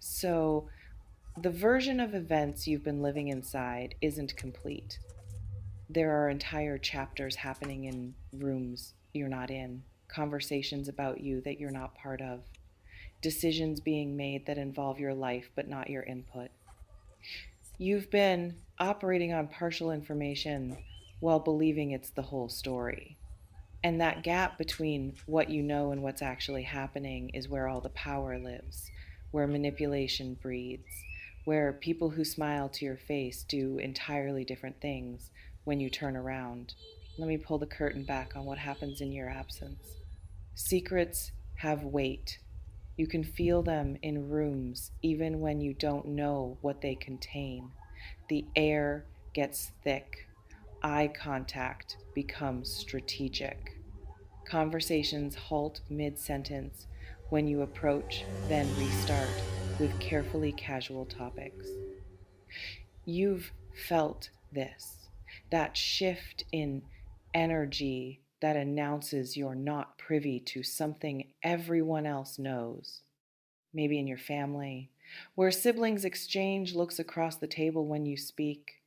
So, the version of events you've been living inside isn't complete. There are entire chapters happening in rooms you're not in, conversations about you that you're not part of, decisions being made that involve your life but not your input. You've been operating on partial information while believing it's the whole story. And that gap between what you know and what's actually happening is where all the power lives, where manipulation breeds, where people who smile to your face do entirely different things when you turn around. Let me pull the curtain back on what happens in your absence. Secrets have weight. You can feel them in rooms even when you don't know what they contain. The air gets thick. Eye contact becomes strategic. Conversations halt mid sentence when you approach, then restart with carefully casual topics. You've felt this, that shift in energy that announces you're not privy to something everyone else knows. Maybe in your family, where siblings exchange looks across the table when you speak,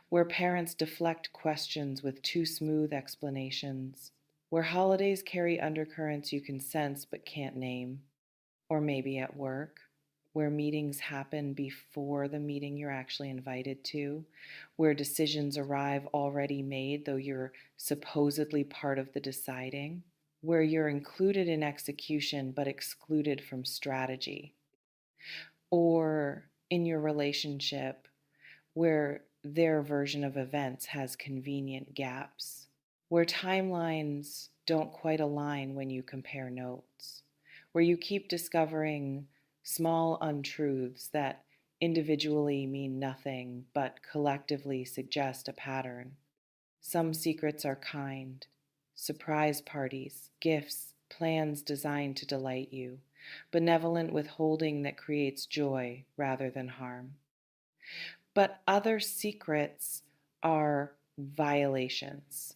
where parents deflect questions with too smooth explanations, where holidays carry undercurrents you can sense but can't name, or maybe at work, where meetings happen before the meeting you're actually invited to, where decisions arrive already made though you're supposedly part of the deciding, where you're included in execution but excluded from strategy, or in your relationship where their version of events has convenient gaps, where timelines don't quite align when you compare notes, where you keep discovering small untruths that individually mean nothing but collectively suggest a pattern. Some secrets are kind, surprise parties, gifts, plans designed to delight you, benevolent withholding that creates joy rather than harm. But other secrets are violations.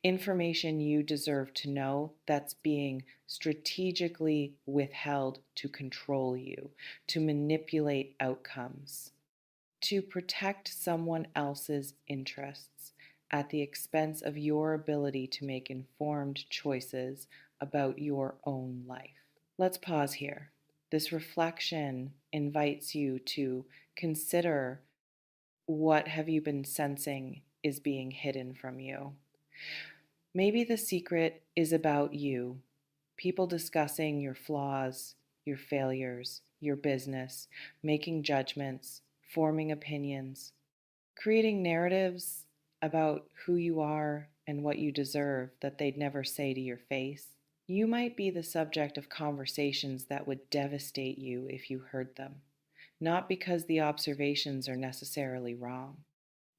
Information you deserve to know that's being strategically withheld to control you, to manipulate outcomes, to protect someone else's interests at the expense of your ability to make informed choices about your own life. Let's pause here. This reflection invites you to consider, what have you been sensing is being hidden from you? Maybe the secret is about you. People discussing your flaws, your failures, your business, making judgments, forming opinions, creating narratives about who you are and what you deserve that they'd never say to your face. You might be the subject of conversations that would devastate you if you heard them, not because the observations are necessarily wrong,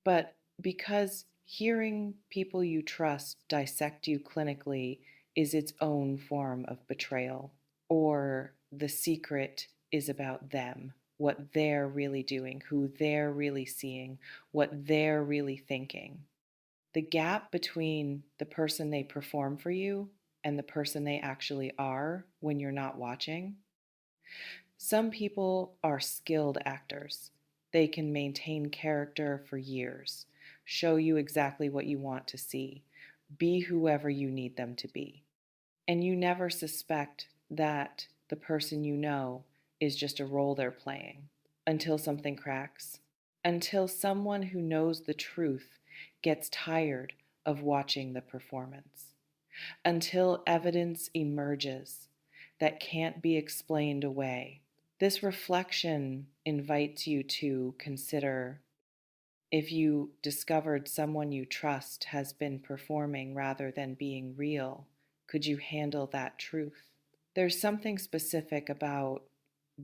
but because hearing people you trust dissect you clinically is its own form of betrayal, or the secret is about them, what they're really doing, who they're really seeing, what they're really thinking. The gap between the person they perform for you and the person they actually are when you're not watching. Some people are skilled actors. They can maintain character for years, show you exactly what you want to see, be whoever you need them to be. And you never suspect that the person you know is just a role they're playing until something cracks, until someone who knows the truth gets tired of watching the performance, until evidence emerges that can't be explained away. This reflection invites you to consider, if you discovered someone you trust has been performing rather than being real, could you handle that truth? There's something specific about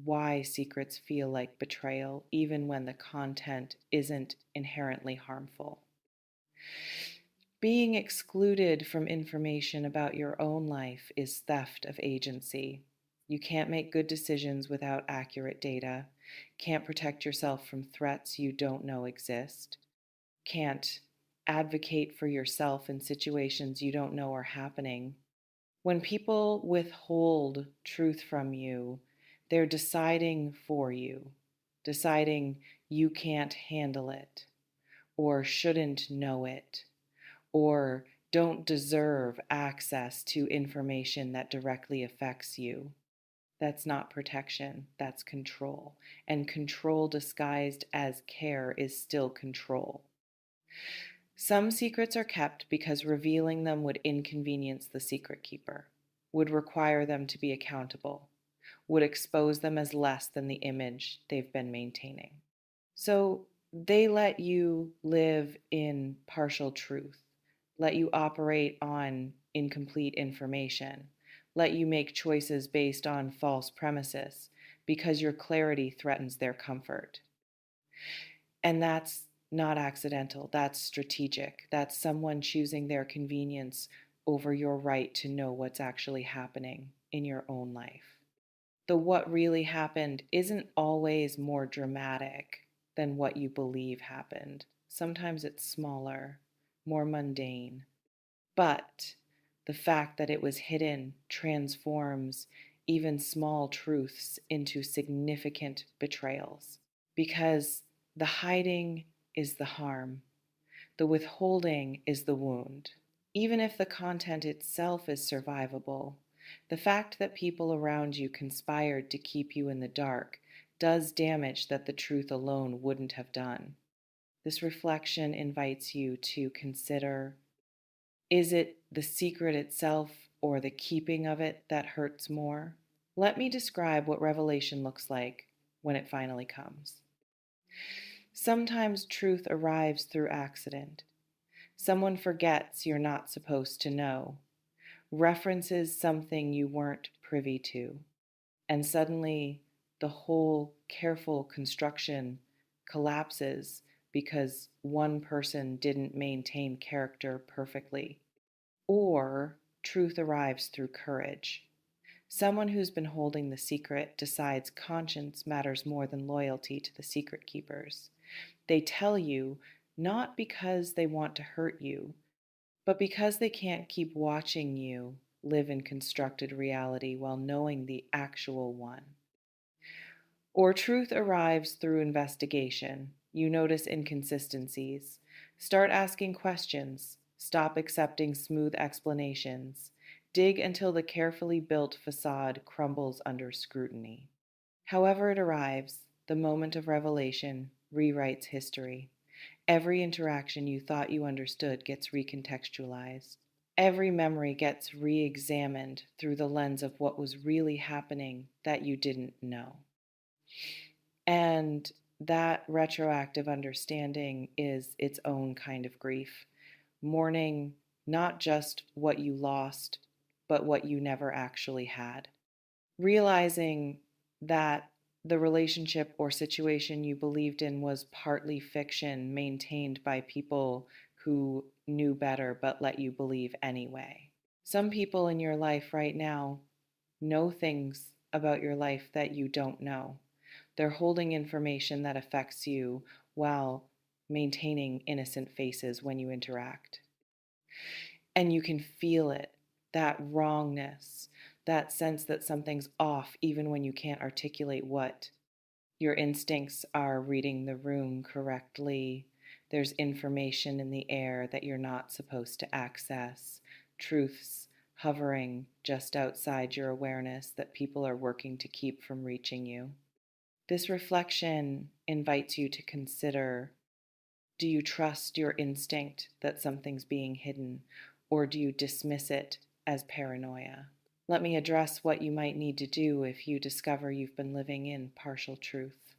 why secrets feel like betrayal, even when the content isn't inherently harmful. Being excluded from information about your own life is theft of agency. You can't make good decisions without accurate data, can't protect yourself from threats you don't know exist, can't advocate for yourself in situations you don't know are happening. When people withhold truth from you, They're deciding for you, deciding you can't handle it, or shouldn't know it, or don't deserve access to information that directly affects you. That's not protection, that's control. And control disguised as care is still control. Some secrets are kept because revealing them would inconvenience the secret keeper, would require them to be accountable, would expose them as less than the image they've been maintaining. So they let you live in partial truth, let you operate on incomplete information, let you make choices based on false premises because your clarity threatens their comfort. And that's not accidental, that's strategic. That's someone choosing their convenience over your right to know what's actually happening in your own life. The what really happened isn't always more dramatic than what you believe happened. Sometimes it's smaller, more mundane. But the fact that it was hidden transforms even small truths into significant betrayals. Because the hiding is the harm, the withholding is the wound. Even if the content itself is survivable, the fact that people around you conspired to keep you in the dark does damage that the truth alone wouldn't have done. This reflection invites you to consider, is it the secret itself or the keeping of it that hurts more? Let me describe what revelation looks like when it finally comes. Sometimes truth arrives through accident. Someone forgets you're not supposed to know, references something you weren't privy to, and suddenly the whole careful construction collapses because one person didn't maintain character perfectly. Or truth arrives through courage. Someone who's been holding the secret decides conscience matters more than loyalty to the secret keepers. They tell you not because they want to hurt you, but because they can't keep watching you live in constructed reality while knowing the actual one. Or truth arrives through investigation. You notice inconsistencies. Start asking questions. Stop accepting smooth explanations. Dig until the carefully built facade crumbles under scrutiny. However it arrives, the moment of revelation rewrites history. Every interaction you thought you understood gets recontextualized. Every memory gets re examined through the lens of what was really happening that you didn't know. And that retroactive understanding is its own kind of grief, mourning not just what you lost, but what you never actually had. Realizing that the relationship or situation you believed in was partly fiction maintained by people who knew better but let you believe anyway. Some people in your life right now know things about your life that you don't know. They're holding information that affects you while maintaining innocent faces when you interact. And you can feel it, that wrongness, that sense that something's off even when you can't articulate what. Your instincts are reading the room correctly. There's information in the air that you're not supposed to access, truths hovering just outside your awareness that people are working to keep from reaching you. This reflection invites you to consider, do you trust your instinct that something's being hidden, or do you dismiss it as paranoia? Let me address what you might need to do if you discover you've been living in partial truth.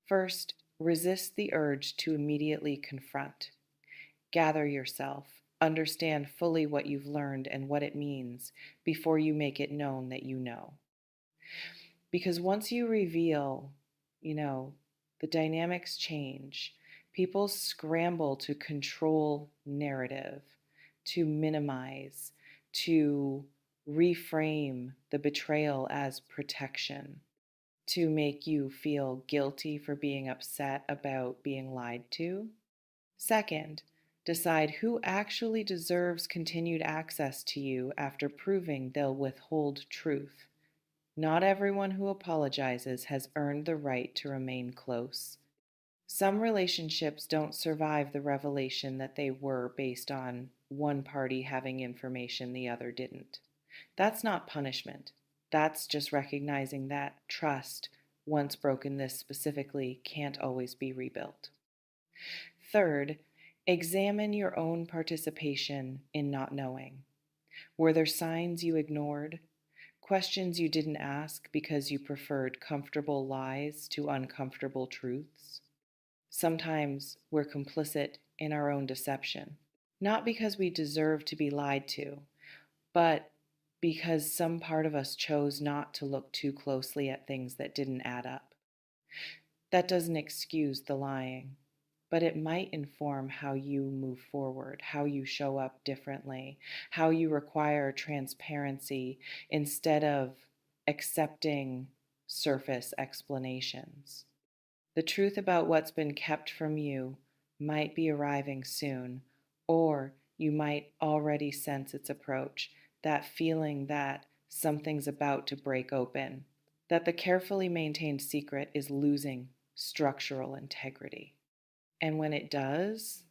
First, resist the urge to immediately confront. Gather yourself, understand fully what you've learned and what it means before you make it known that you know. Because once you reveal, the dynamics change. People scramble to control narrative, to minimize, to reframe the betrayal as protection, to make you feel guilty for being upset about being lied to. Second, decide who actually deserves continued access to you after proving they'll withhold truth. Not everyone who apologizes has earned the right to remain close. Some relationships don't survive the revelation that they were based on one party having information the other didn't. That's not punishment. That's just recognizing that trust, once broken this specifically, can't always be rebuilt. Third, examine your own participation in not knowing. Were there signs you ignored? Questions you didn't ask because you preferred comfortable lies to uncomfortable truths? Sometimes we're complicit in our own deception, not because we deserve to be lied to, but because some part of us chose not to look too closely at things that didn't add up. That doesn't excuse the lying, but it might inform how you move forward, how you show up differently, how you require transparency instead of accepting surface explanations. The truth about what's been kept from you might be arriving soon, or you might already sense its approach, that feeling that something's about to break open, that the carefully maintained secret is losing structural integrity. And when it does,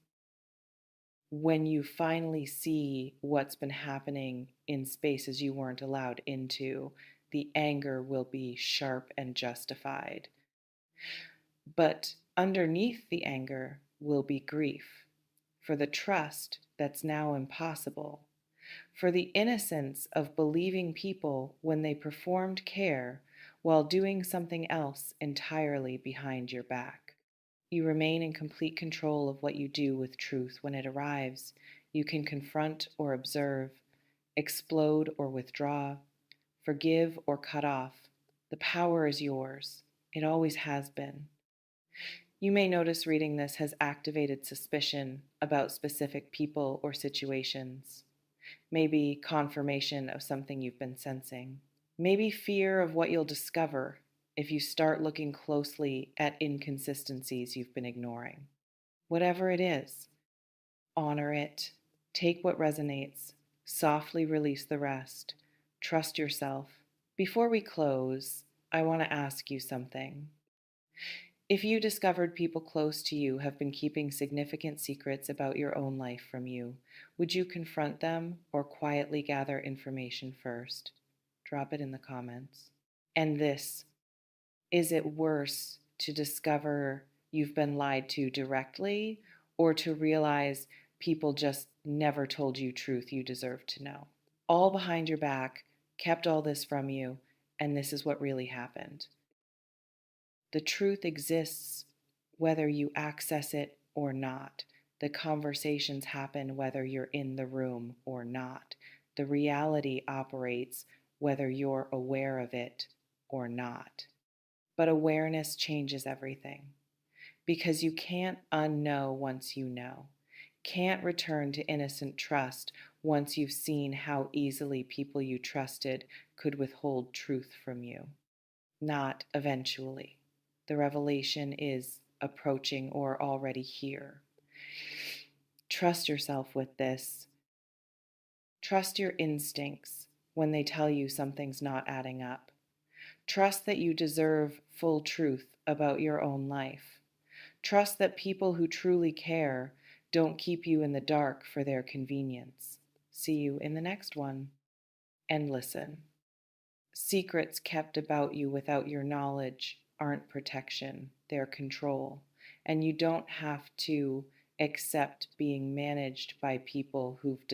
when you finally see what's been happening in spaces you weren't allowed into, the anger will be sharp and justified. But underneath the anger will be grief for the trust that's now impossible, for the innocence of believing people when they performed care while doing something else entirely behind your back. You remain in complete control of what you do with truth when it arrives. You can confront or observe, explode or withdraw, forgive or cut off. The power is yours. It always has been. You may notice reading this has activated suspicion about specific people or situations. Maybe confirmation of something you've been sensing. Maybe fear of what you'll discover if you start looking closely at inconsistencies you've been ignoring. Whatever it is, honor it, take what resonates, softly release the rest, trust yourself. Before we close, I want to ask you something. If you discovered people close to you have been keeping significant secrets about your own life from you, would you confront them or quietly gather information first? Drop it in the comments. And this, is it worse to discover you've been lied to directly or to realize people just never told you truth you deserve to know? All behind your back, kept all this from you, and this is what really happened. The truth exists whether you access it or not. The conversations happen whether you're in the room or not. The reality operates whether you're aware of it or not. But awareness changes everything because you can't unknow once you know. Can't return to innocent trust once you've seen how easily people you trusted could withhold truth from you. Not eventually. The revelation is approaching or already here. Trust yourself with this. Trust your instincts when they tell you something's not adding up. Trust that you deserve full truth about your own life. Trust that people who truly care don't keep you in the dark for their convenience. See you in the next one. And listen. Secrets kept about you without your knowledge aren't protection, they're control. And you don't have to accept being managed by people who've